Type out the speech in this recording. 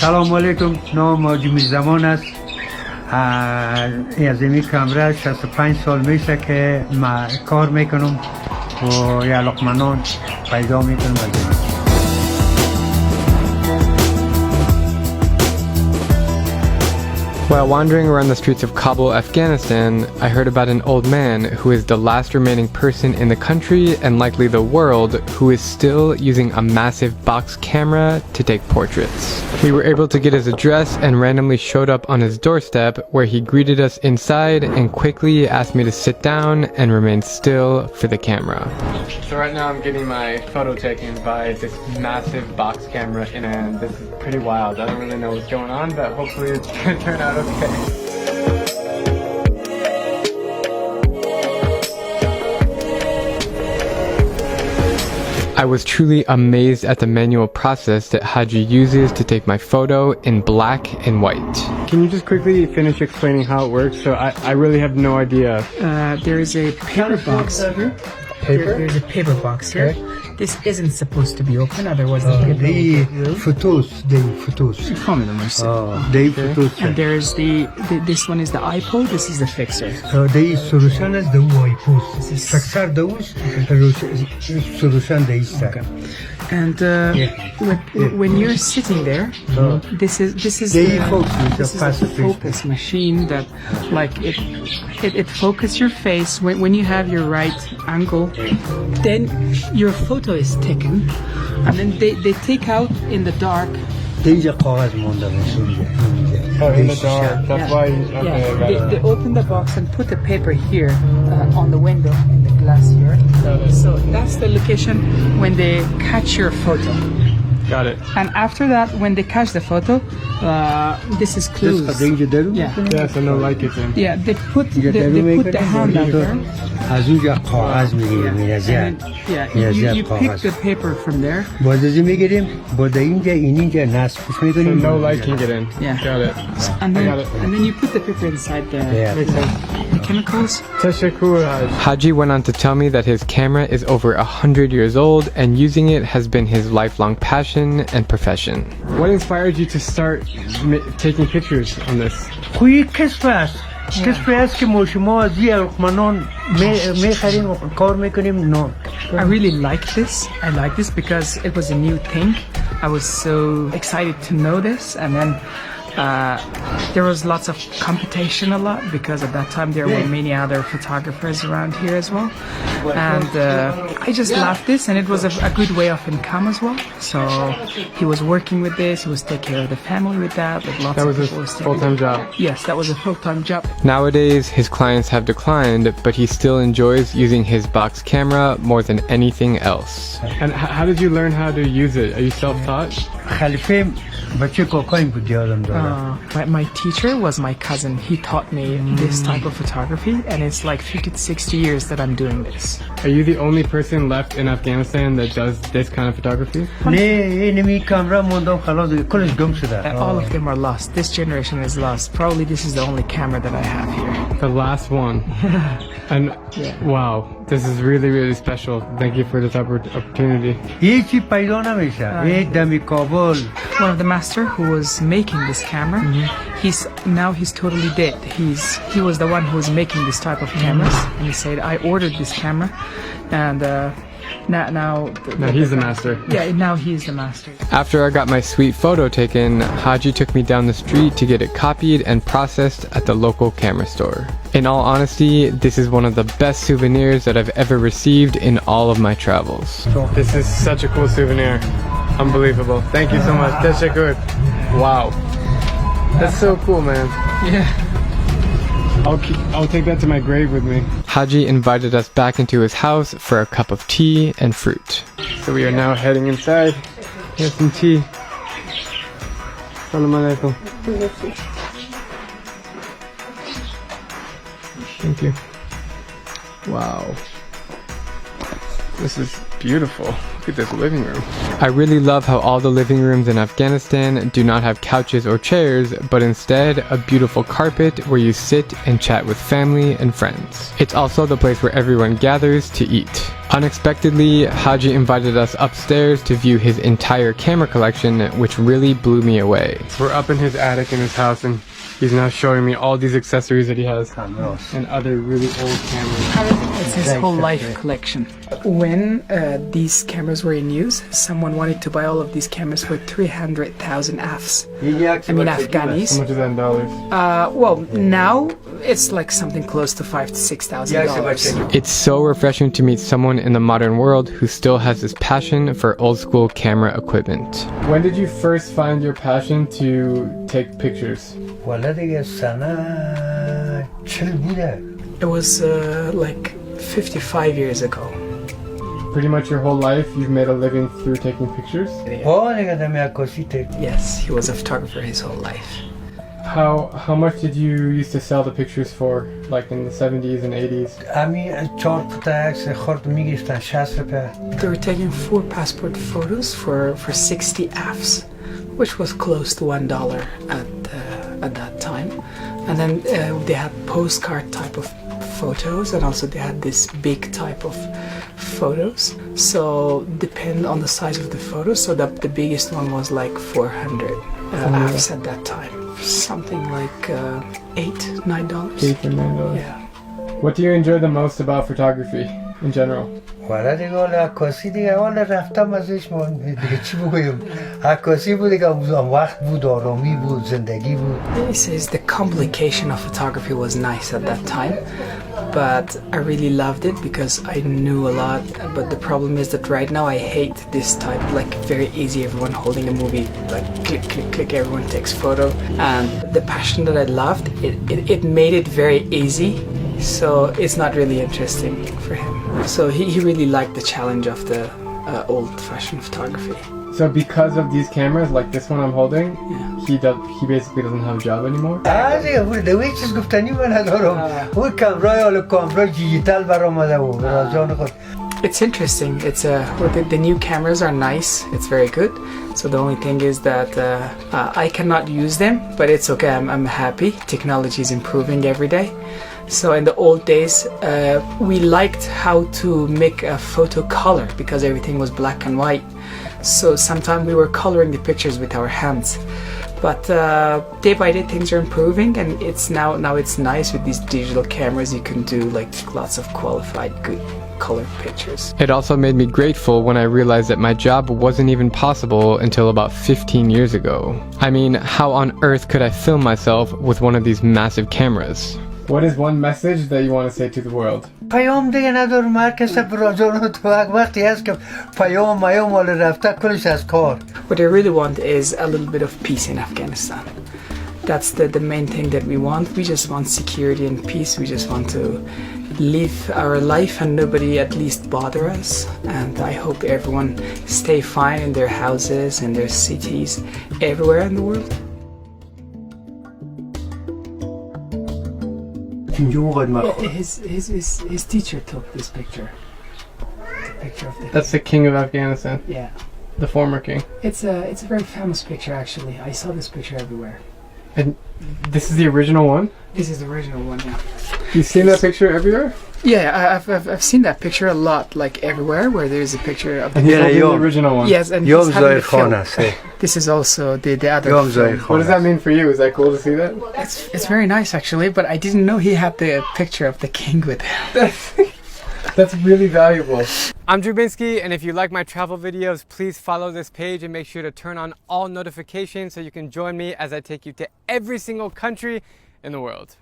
سلام علیکم. نام ماجی میرزمان است. از این کامرا 65 سال میشه که ما کار میکنم و یا لقمنان پیدا میکنم از این. While wandering around the streets of Kabul, Afghanistan, I heard about an old man who is the last remaining person in the country and likely the world who is still using a massive box camera to take portraits. We were able to get his address and randomly showed up on his doorstep where he greeted us inside and quickly asked me to sit down and remain still for the camera. So right now I'm getting my photo taken by this massive box camera and this is pretty wild. I don't really know what's going on, but hopefully it's gonna turn out okay. I was truly amazed at the manual process that Haji uses to take my photo in black and white. Can you just quickly finish explaining how it works? So I really have no idea. There is a paper box here. There's a paper box here. This isn't supposed to be open, otherwise the paper will photos. And there's this one is the iPod, this is the fixer. solution is the iPod. Fixer solution okay. And when you're sitting there, this is the focus machine that like it focuses your face when you have your right angle. Then your photo is taken, and then they take out in the dark. Oh, in the dark. That's why. Okay, They open the box and put the paper here on the window in the glass here. So that's the location when they catch your photo. Got it. And after that, when they catch the photo, this is closed. Yeah, so no light gets in. Yeah, they put the hand out there. You pick the paper from there. So no light can get in. Yeah. Got it. And then you put the paper inside the chemicals. Haji went on to tell me that his camera is over 100 years old and using it has been his lifelong passion and profession. What inspired you to start taking pictures on this? I really like this. I like this because it was a new thing. I was so excited to know this, and then there was lots of competition a lot because at that time there were many other photographers around here as well, and I just loved this, and it was a good way of income as well. So he was working with this, he was taking care of the family with that, with lots that of was people. His full-time job? Yes, that was a full-time job. Nowadays his clients have declined, but he still enjoys using his box camera more than anything else. And how did you learn how to use it? Are you self-taught? My teacher was my cousin. He taught me this type of photography, and it's like 50-60 years that I'm doing this. Are you the only person left in Afghanistan that does this kind of photography? All of them are lost. This generation is lost. Probably this is the only camera that I have here. The last one. And wow, this is really, really special. Thank you for this opportunity. One of the master who was making this camera, he's totally dead. He was the one who was making this type of cameras, and he said I ordered this camera, and now he's the master. Yeah, now he's the master. After I got my sweet photo taken, Haji took me down the street to get it copied and processed at the local camera store. In all honesty, this is one of the best souvenirs that I've ever received in all of my travels. This is such a cool souvenir. Unbelievable. Thank you so much. Teşekkür. Wow. That's so cool, man. Yeah. I'll take that to my grave with me. Haji invited us back into his house for a cup of tea and fruit. So we are now heading inside. Here's some tea. Assalamu alaikum. Thank you. Wow. This is beautiful. Look at this living room. I really love how all the living rooms in Afghanistan do not have couches or chairs, but instead a beautiful carpet where you sit and chat with family and friends. It's also the place where everyone gathers to eat. Unexpectedly, Haji invited us upstairs to view his entire camera collection, which really blew me away. We're up in his attic in his house, and he's now showing me all these accessories that he has and other really old cameras. It's his whole life collection. When these cameras were in use, someone wanted to buy all of these cameras for 300,000 AFs. I mean Afghanis. How much is that in dollars? Well, now it's like something close to $5,000 to $6,000. It's so refreshing to meet someone in the modern world who still has this passion for old school camera equipment. When did you first find your passion to take pictures? It was like 55 years ago. Pretty much your whole life you've made a living through taking pictures? Yes, he was a photographer his whole life. How much did you used to sell the pictures for, like in the 70s and 80s? They were taking 4 passport photos for 60 AFs, which was close to $1 at that time. And then they had postcard type of photos, and also they had this big type of photos. So depend on the size of the photo. So the biggest one was like 400 AFs at that time. Something like $8, $9. $8 or $9. Yeah. What do you enjoy the most about photography in general? He says the complication of photography was nice at that time, but I really loved it because I knew a lot. But the problem is that right now I hate this type, like very easy, everyone holding a movie, like click, click, click, everyone takes photo. And the passion that I loved, it made it very easy, so it's not really interesting for him. So he really liked the challenge of the old-fashioned photography. So because of these cameras, like this one I'm holding, Yeah. he basically doesn't have a job anymore? It's interesting. It's the new cameras are nice. It's very good. So the only thing is that I cannot use them, but it's okay. I'm happy. Technology is improving every day. So in the old days, we liked how to make a photo color because everything was black and white. So sometimes we were coloring the pictures with our hands. But day by day things are improving, and it's now it's nice with these digital cameras. You can do like lots of qualified good color pictures. It also made me grateful when I realized that my job wasn't even possible until about 15 years ago. I mean, how on earth could I film myself with one of these massive cameras? What is one message that you want to say to the world? What I really want is a little bit of peace in Afghanistan. That's the main thing that we want. We just want security and peace. We just want to live our life and nobody at least bother us. And I hope everyone stay fine in their houses, in their cities, everywhere in the world. His teacher took this picture. The picture of the That's the king of Afghanistan, yeah. the former king. It's a very famous picture actually. I saw this picture everywhere. And this is the original one? This is the original one, yeah. You've seen that picture everywhere? Yeah, I've seen that picture a lot, like everywhere where there's a picture of the The original one. Yes, and he's having the film. This is also the other film. What does that mean for you? Is that cool to see that? It's very nice actually, but I didn't know he had the picture of the king with him. That's really valuable. I'm Drubinski, and if you like my travel videos, please follow this page and make sure to turn on all notifications so you can join me as I take you to every single country in the world.